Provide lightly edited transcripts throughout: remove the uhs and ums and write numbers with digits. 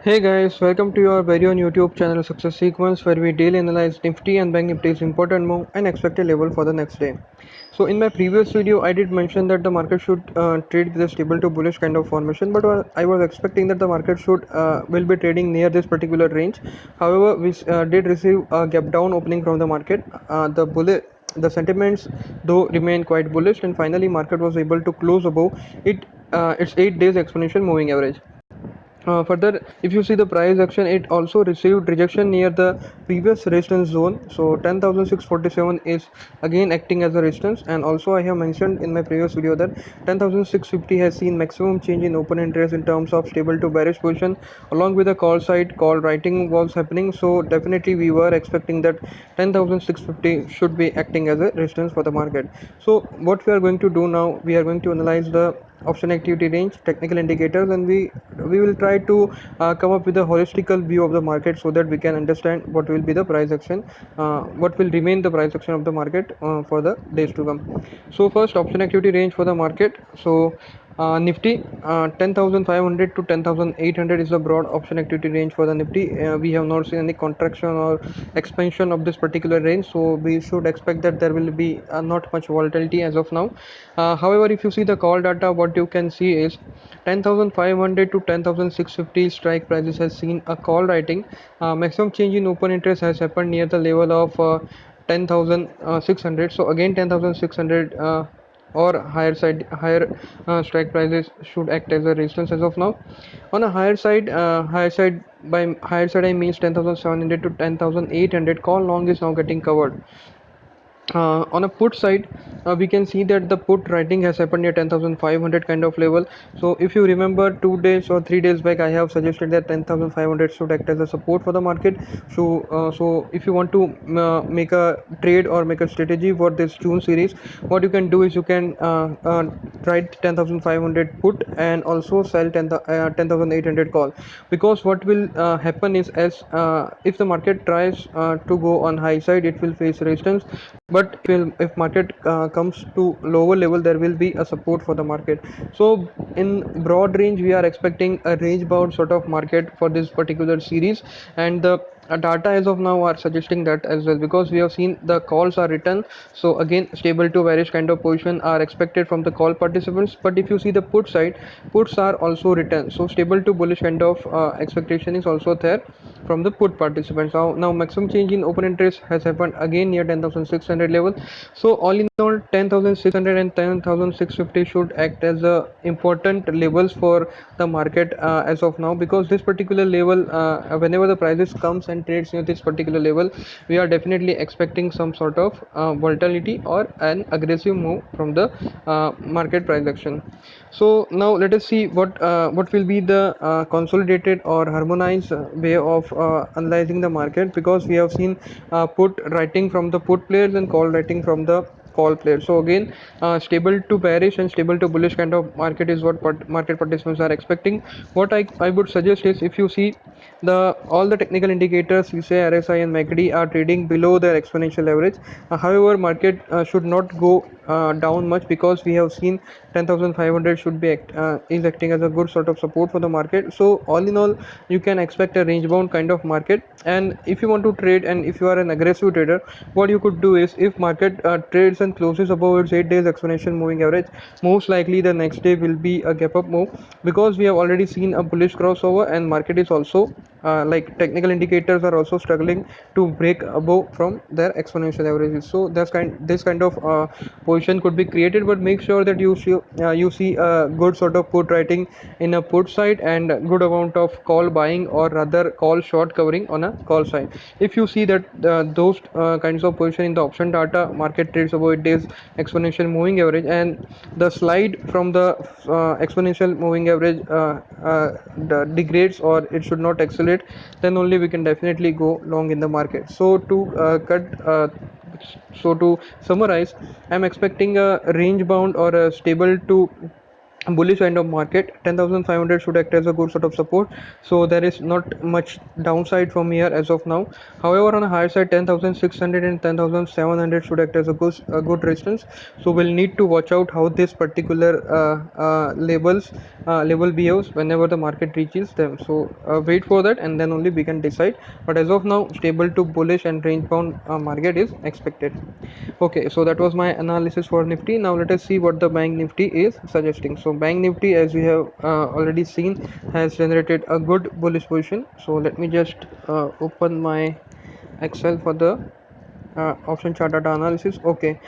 Hey guys, welcome to your very own YouTube channel Success Sequence where we daily analyze Nifty and Bank Nifty's important move and expected level for the next day. So in my previous video, I did mention that the market should trade with a stable to bullish kind of formation, but I was expecting that the market should will be trading near this particular range. However, we did receive a gap down opening from the market. The sentiments though remain quite bullish, and finally market was able to close above its 8 days exponential moving average. Further, if you see the price action, it also received rejection near the previous resistance zone. So 10,647 is again acting as a resistance, and also I have mentioned in my previous video that 10,650 has seen maximum change in open interest in terms of stable to bearish position, along with the call side call writing was happening. So definitely we were expecting that 10,650 should be acting as a resistance for the market. So what we are going to do now, we are going to analyze the option activity range, technical indicators, and we will try to come up with a holistical view of the market so that we can understand what will be the price action, what will remain the price action of the market for the days to come. So first, option activity range for the market. So Nifty 10,500 to 10,800 is the broad option activity range for the Nifty. We have not seen any contraction or expansion of this particular range, so we should expect that there will be not much volatility as of now. However, if you see the call data, what you can see is 10,500 to 10,650 strike prices has seen a call writing. Maximum change in open interest has happened near the level of 10,600. So again 10,600 or higher strike prices should act as a resistance as of now. On a higher side, by higher side I means 10,700 to 10,800 call long is now getting covered. On a put side, we can see that the put writing has happened near 10,500 kind of level. So if you remember 2 days or 3 days back, I have suggested that 10,500 should act as a support for the market. So if you want to make a trade or make a strategy for this June series, what you can do is you can write 10,500 put and also sell 10,800 call, because what will happen is, as if the market tries to go on high side, it will face resistance, but if market comes to lower level, there will be a support for the market. So in broad range, we are expecting a range bound sort of market for this particular series, and the data as of now are suggesting that as well, because we have seen the calls are written. So again, stable to bearish kind of position are expected from the call participants. But if you see the put side, puts are also written, so stable to bullish kind of expectation is also there from the put participants. Now maximum change in open interest has happened again near 10,600 level. So all in all, 10,600 and 10,650 should act as important levels for the market as of now, because this particular level, whenever the prices comes and trades near this particular level, we are definitely expecting some sort of volatility or an aggressive move from the market price action. So now let us see what will be the consolidated or harmonized way of analyzing the market, because we have seen put writing from the put players and call writing from the call players. So again, stable to bearish and stable to bullish kind of market is what market participants are expecting. What I would suggest is, if you see the all the technical indicators, we say RSI and MACD are trading below their exponential average. However, market should not go down much, because we have seen 10,500 should be is acting as a good sort of support for the market. So all in all, you can expect a range bound kind of market. And if you want to trade, and if you are an aggressive trader, what you could do is, if market trades and closes above its 8 days exponential moving average, most likely the next day will be a gap up move, because we have already seen a bullish crossover, and market is also like technical indicators are also struggling to break above from their exponential averages. So this kind of position could be created, but make sure that you see a good sort of put writing in a put side, and good amount of call buying, or rather call short covering on a call side. If you see that those kinds of position in the option data, market trades above it is exponential moving average, and the slide from the exponential moving average degrades, or it should not accelerate, then only we can definitely go long in the market. So to summarize, I'm expecting a range bound or a stable to bullish end of market. 10,500 should act as a good sort of support, so there is not much downside from here as of now. However, on a higher side, 10,600 and 10,700 should act as a good resistance, so we'll need to watch out how this particular level behaves whenever the market reaches them. So wait for that and then only we can decide, but as of now, stable to bullish and range bound market is expected. Okay, so that was my analysis for Nifty. Now let us see what the Bank Nifty is suggesting. So Bank Nifty, as we have already seen, has generated a good bullish position. So let me just open my Excel for the option chart data analysis. Okay,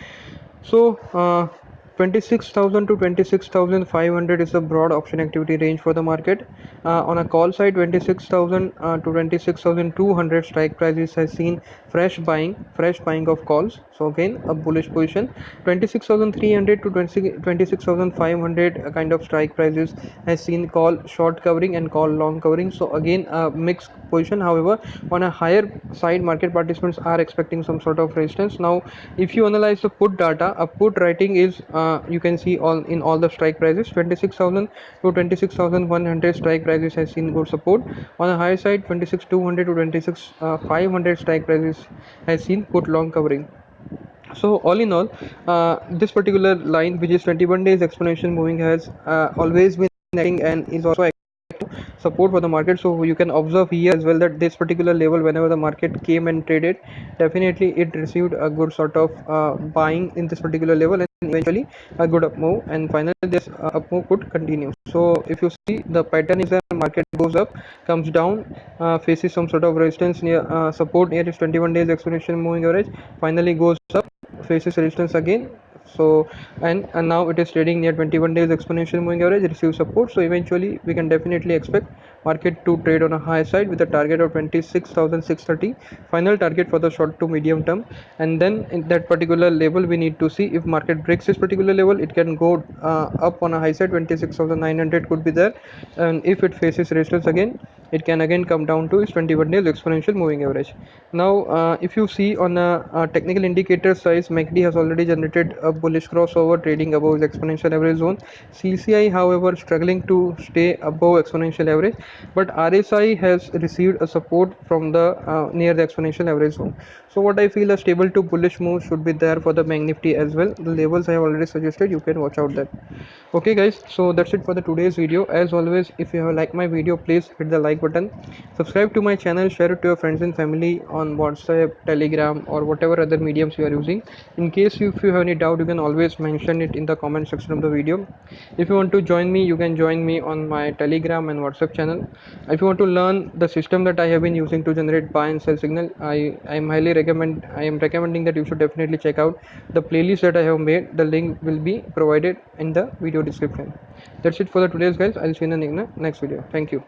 so 26,000 to 26,500 is the broad option activity range for the market. On a call side, 26,000 to 26,200 strike prices has seen fresh buying of calls. So again, a bullish position. 26,300 to 26,500 kind of strike prices has seen call short covering and call long covering. So again, a mixed position. However, on a higher side, market participants are expecting some sort of resistance. Now if you analyze the put data, a put writing is you can see all the strike prices. 26,000 to 26,100 strike prices has seen good support. On the higher side, 26,200 to 26,500 strike prices has seen put long covering. So all in all, this particular line, which is 21 days exponential moving, has always been acting and is also support for the market. So you can observe here as well that this particular level, whenever the market came and traded, definitely it received a good sort of buying in this particular level and eventually a good up move, and finally this up move could continue. So if you see, the pattern is that the market goes up, comes down, faces some sort of resistance near support near its 21 days exponential moving average, finally goes up, faces resistance again. So and now it is trading near 21 days exponential moving average, receive support. So eventually we can definitely expect market to trade on a high side with a target of 26,630, final target for the short to medium term. And then in that particular level, we need to see if market breaks this particular level, it can go up on a high side. 26,900 could be there, and if it faces resistance again, it can again come down to its 21 days exponential moving average. Now if you see on a technical indicator size, MACD has already generated a bullish crossover trading above the exponential average zone. CCI, however, struggling to stay above exponential average, but RSI has received a support from the near the exponential average zone. So what I feel, a stable to bullish move should be there for the Bank Nifty as well. The levels I have already suggested, you can watch out that. Okay guys, so that's it for the today's video. As always, if you have liked my video, please hit the like button, subscribe to my channel, share it to your friends and family on WhatsApp, Telegram, or whatever other mediums you are using. In case if you have any doubt, you can always mention it in the comment section of the video. If you want to join me, you can join me on my Telegram and WhatsApp channel. If you want to learn the system that I have been using to generate buy and sell signal, I am recommending that you should definitely check out the playlist that I have made. The link will be provided in the video description. That's it for the today's guys. I'll see you in the next video. Thank you.